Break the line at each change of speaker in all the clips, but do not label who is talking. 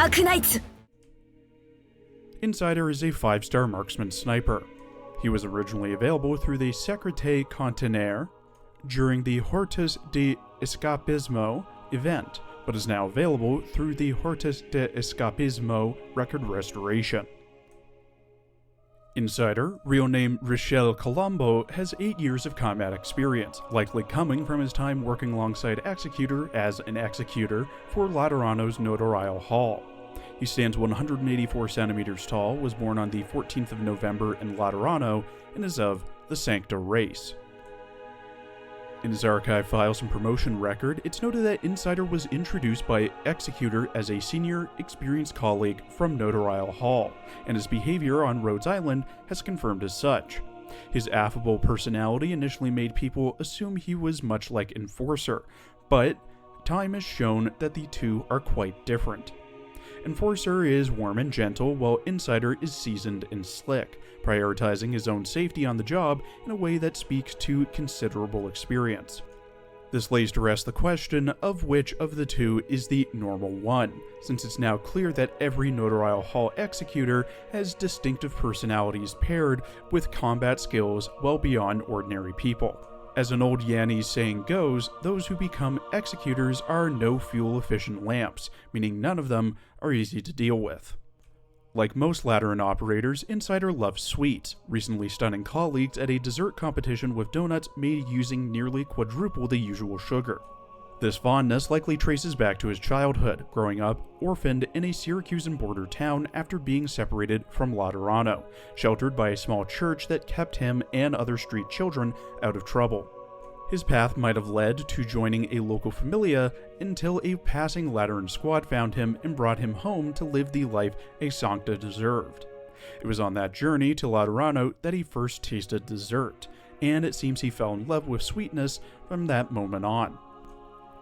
Arknights!
Insider is a 5-star marksman sniper. He was originally available through the Secrete Contenaire during the Hortus de Escapismo event, but is now available through the Hortus de Escapismo record restoration. Insider, real name Richel Colombo, has 8 years of combat experience, likely coming from his time working alongside Executor as an executor for Laterano's Notorial Hall. He stands 184 centimeters tall, was born on the 14th of November in Laterano, and is of the Sancta race. In his archive files and promotion record, it's noted that Insider was introduced by Executor as a senior, experienced colleague from Notorial Hall, and his behavior on Rhodes Island has confirmed as such. His affable personality initially made people assume he was much like Enforcer, but time has shown that the two are quite different. Enforcer is warm and gentle, while Insider is seasoned and slick, prioritizing his own safety on the job in a way that speaks to considerable experience. This lays to rest the question of which of the two is the normal one, since it's now clear that every Notorial Hall executor has distinctive personalities paired with combat skills well beyond ordinary people. As an old Yanni saying goes, those who become executors are no fuel-efficient lamps, meaning none of them are easy to deal with. Like most Lateran operators, Insider loves sweets, recently stunning colleagues at a dessert competition with donuts made using nearly quadruple the usual sugar. This fondness likely traces back to his childhood, growing up orphaned in a Syracusan border town after being separated from Laterano, sheltered by a small church that kept him and other street children out of trouble. His path might have led to joining a local familia until a passing Lateran squad found him and brought him home to live the life a Sancta deserved. It was on that journey to Laterano that he first tasted dessert, and it seems he fell in love with sweetness from that moment on.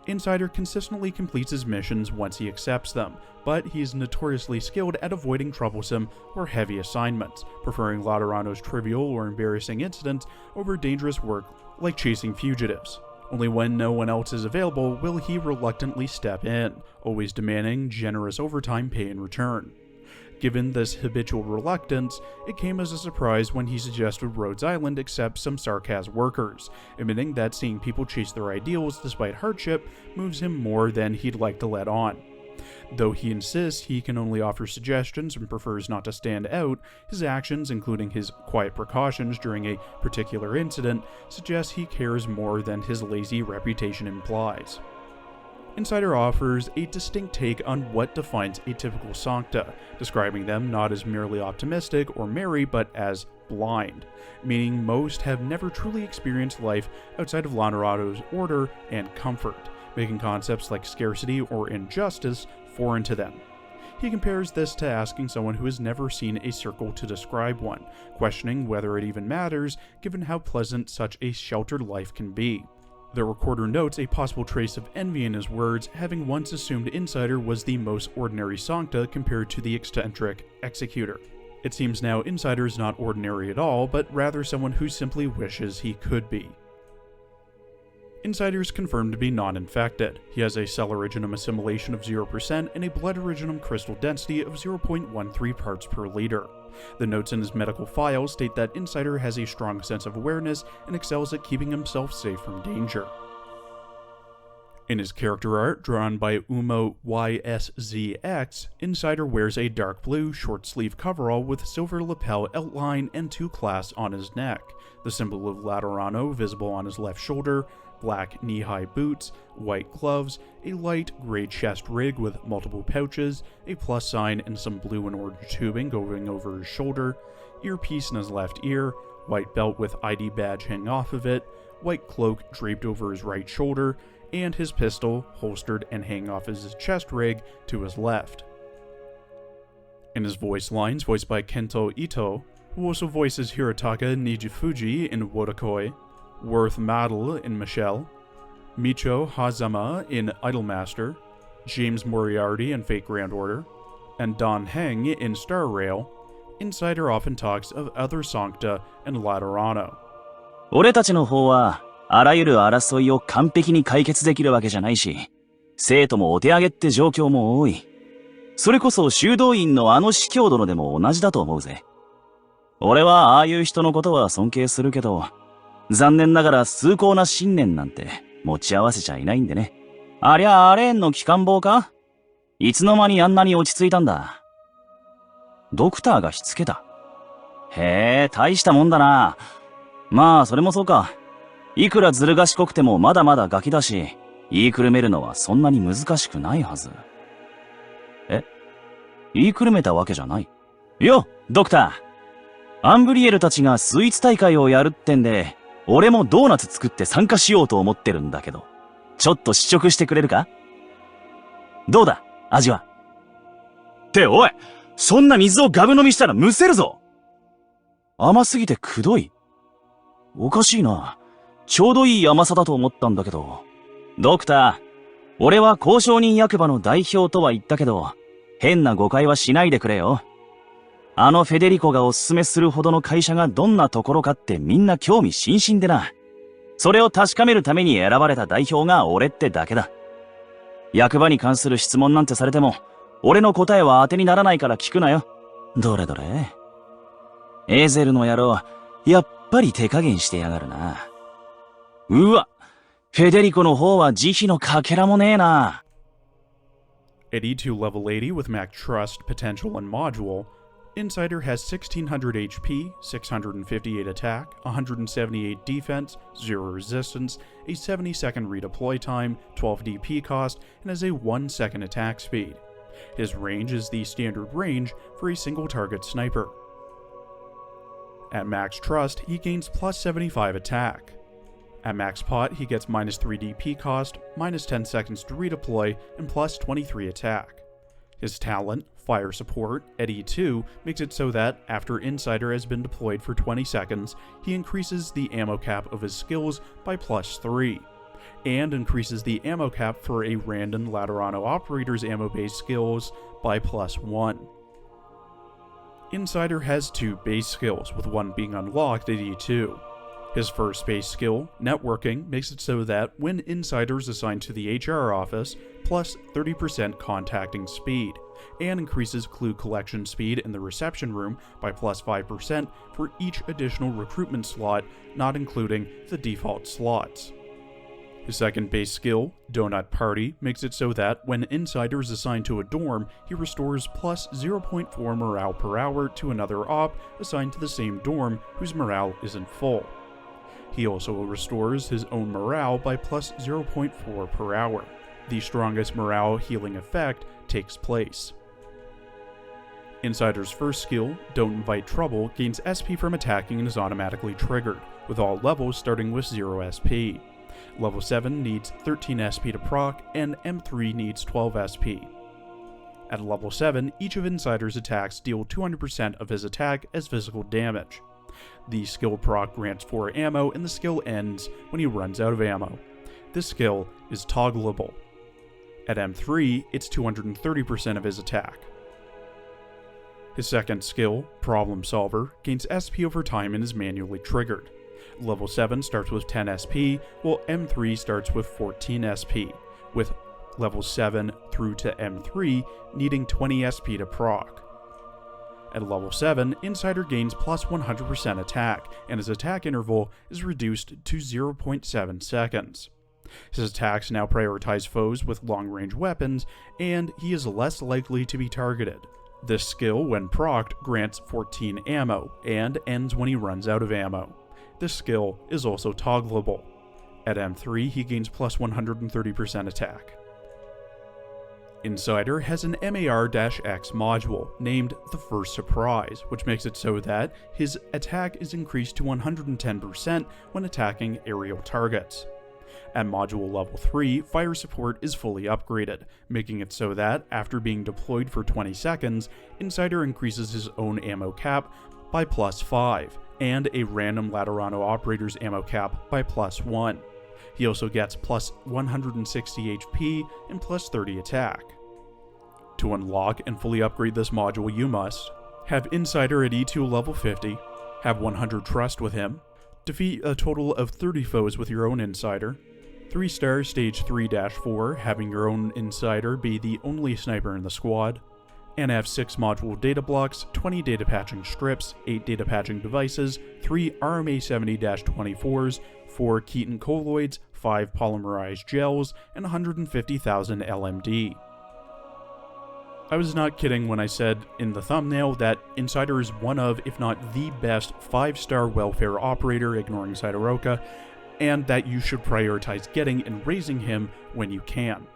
Insider consistently completes his missions once he accepts them, but he is notoriously skilled at avoiding troublesome or heavy assignments, preferring Laterano's trivial or embarrassing incidents over dangerous work like chasing fugitives. Only when no one else is available will he reluctantly step in, always demanding generous overtime pay in return. Given this habitual reluctance, it came as a surprise when he suggested Rhodes Island accept some Sarkaz workers, admitting that seeing people chase their ideals despite hardship moves him more than he'd like to let on. Though he insists he can only offer suggestions and prefers not to stand out, his actions, including his quiet precautions during a particular incident, suggest he cares more than his lazy reputation implies. Insider offers a distinct take on what defines a typical Sancta, describing them not as merely optimistic or merry, but as blind, meaning most have never truly experienced life outside of Laterano's order and comfort, making concepts like scarcity or injustice foreign to them. He compares this to asking someone who has never seen a circle to describe one, questioning whether it even matters given how pleasant such a sheltered life can be. The recorder notes a possible trace of envy in his words, having once assumed Insider was the most ordinary Sancta compared to the eccentric Executor. It seems now Insider is not ordinary at all, but rather someone who simply wishes he could be. Insider is confirmed to be non-infected. He has a cell originum assimilation of 0% and a blood originum crystal density of 0.13 parts per liter. The notes in his medical file state that Insider has a strong sense of awareness and excels at keeping himself safe from danger. In his character art, drawn by Umo YSZX, Insider wears a dark blue, short-sleeve coverall with silver lapel outline and 2 clasps on his neck, the symbol of Laterano visible on his left shoulder, black knee-high boots, white gloves, a light gray chest rig with multiple pouches, a plus sign and some blue and orange tubing going over his shoulder, earpiece in his left ear, white belt with ID badge hanging off of it, white cloak draped over his right shoulder, and his pistol holstered and hanging off his chest rig to his left. In his voice lines, voiced by Kento Ito, who also voices Hirotaka Nijifuji in Wodakoi, Worth Madel in Michelle, Micho Hazama in Idolmaster, James Moriarty in Fate Grand Order, and Don Heng in Star Rail, Insider often talks of other Sancta and Laterano.
俺たちの方はあらゆる争いを完璧に解決できるわけじゃないし、生徒もお手上げって状況も多い。それこそ修道院のあの司教殿でも同じだと思うぜ。俺はああいう人のことは尊敬するけど、残念ながら崇高な信念なんて持ち合わせちゃいないんでね。ありゃあレーンの機関棒か？いつの間にあんなに落ち着いたんだ。ドクターがしつけた。へえ、大したもんだな。まあ、それもそうか。いくらずる賢くてもまだまだガキだし、言いくるめるのはそんなに難しくないはず。言いくるめたわけじゃない。よ、ドクター。アンブリエルたちがスイーツ大会をやるってんで、俺もドーナツ作って参加しようと思ってるんだけど、ちょっと試食してくれるか？どうだ、味は。っておい、そんな水をガブ飲みしたらむせるぞ。甘すぎてくどい。おかしいな。ちょうどいい甘さだと思ったんだけど。ドクター、俺は交渉人役場の代表とは言ったけど、変な誤解はしないでくれよ。あのフェデリコがおすすめするほどの会社がどんなところかってみんな興味津々でな。それを確かめるために選ばれた代表が俺ってだけだ。役場に関する質問なんてされても、俺の答えは当てにならないから聞くなよ。どれどれ。エーゼルの野郎、やっぱり手加減してやがるな。うわ、フェデリコの方は慈悲のかけらもねえな。
At E2 level 80 with max trust, potential, and module, Insider has 1600 HP, 658 attack, 178 defense, 0 resistance, a 70-second redeploy time, 12 DP cost, and has a 1-second attack speed. His range is the standard range for a single target sniper. At max trust, he gains plus 75 attack. At max pot, he gets minus 3 DP cost, minus 10 seconds to redeploy, and plus 23 attack. His talent, Fire Support, at E2 makes it so that, after Insider has been deployed for 20 seconds, he increases the ammo cap of his skills by plus 3, and increases the ammo cap for a random Laterano operator's ammo-based skills by plus 1. Insider has 2 base skills, with one being unlocked at E2. His first base skill, Networking, makes it so that when Insiders assigned to the HR office, plus 30% contacting speed, and increases clue collection speed in the reception room by plus 5% for each additional recruitment slot, not including the default slots. His second base skill, Donut Party, makes it so that when Insider is assigned to a dorm, he restores plus 0.4 morale per hour to another op assigned to the same dorm whose morale isn't full. He also restores his own morale by plus 0.4 per hour. The strongest morale healing effect takes place. Insider's first skill, Don't Invite Trouble, gains SP from attacking and is automatically triggered, with all levels starting with 0 SP. Level 7 needs 13 SP to proc, and M3 needs 12 SP. At level 7, each of Insider's attacks deal 200% of his attack as physical damage. The skill proc grants 4 ammo, and the skill ends when he runs out of ammo. This skill is toggleable. At M3, it's 230% of his attack. His second skill, Problem Solver, gains SP over time and is manually triggered. Level 7 starts with 10 SP, while M3 starts with 14 SP, with level 7 through to M3 needing 20 SP to proc. At level 7, Insider gains plus 100% attack, and his attack interval is reduced to 0.7 seconds. His attacks now prioritize foes with long-range weapons, and he is less likely to be targeted. This skill, when procced, grants 14 ammo, and ends when he runs out of ammo. This skill is also toggleable. At M3, he gains plus 130% attack. Insider has an MAR-X module named the First Surprise, which makes it so that his attack is increased to 110% when attacking aerial targets. At module level 3, fire support is fully upgraded, making it so that, after being deployed for 20 seconds, Insider increases his own ammo cap by plus 5, and a random Laterano operator's ammo cap by plus 1. He also gets plus 160 HP and plus 30 attack. To unlock and fully upgrade this module, you must have Insider at E2 level 50, have 100 trust with him, defeat a total of 30 foes with your own Insider, 3-star stage 3-4, having your own Insider be the only sniper in the squad, NF6 module data blocks, 20 data patching strips, 8 data patching devices, 3 RMA70-24s, 4 Keton colloids, 5 polymerized gels, and 150,000 LMD. I was not kidding when I said in the thumbnail that Insider is one of, if not the best, 5-star welfare operator ignoring Sidoroka, and that you should prioritize getting and raising him when you can.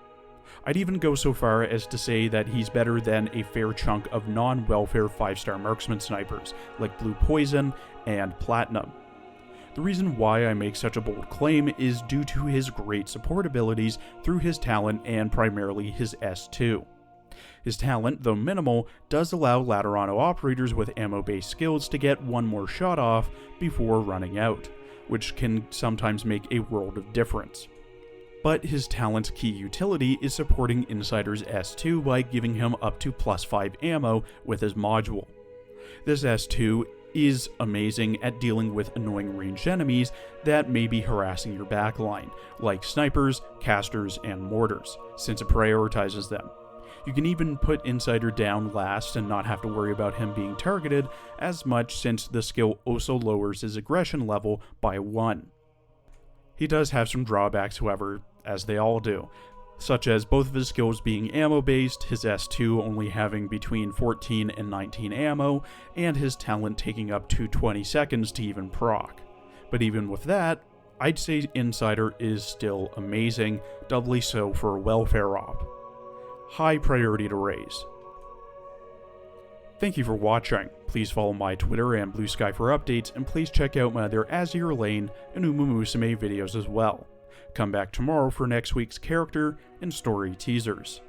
I'd even go so far as to say that he's better than a fair chunk of non-welfare 5-star marksman snipers, like Blue Poison and Platinum. The reason why I make such a bold claim is due to his great support abilities through his talent and primarily his S2. His talent, though minimal, does allow Laterano operators with ammo-based skills to get one more shot off before running out, which can sometimes make a world of difference. But his talent's key utility is supporting Insider's S2 by giving him up to +5 ammo with his module. This S2 is amazing at dealing with annoying ranged enemies that may be harassing your backline, like snipers, casters, and mortars, since it prioritizes them. You can even put Insider down last and not have to worry about him being targeted as much, since the skill also lowers his aggression level by 1. He does have some drawbacks, however, as they all do, such as both of his skills being ammo-based, his S2 only having between 14 and 19 ammo, and his talent taking up to 20 seconds to even proc. But even with that, I'd say Insider is still amazing, doubly so for a welfare op. High priority to raise. Thank you for watching. Please follow my Twitter and Blue Sky for updates, and please check out my other Azir Lane and Uma Musume videos as well. Come back tomorrow for next week's character and story teasers.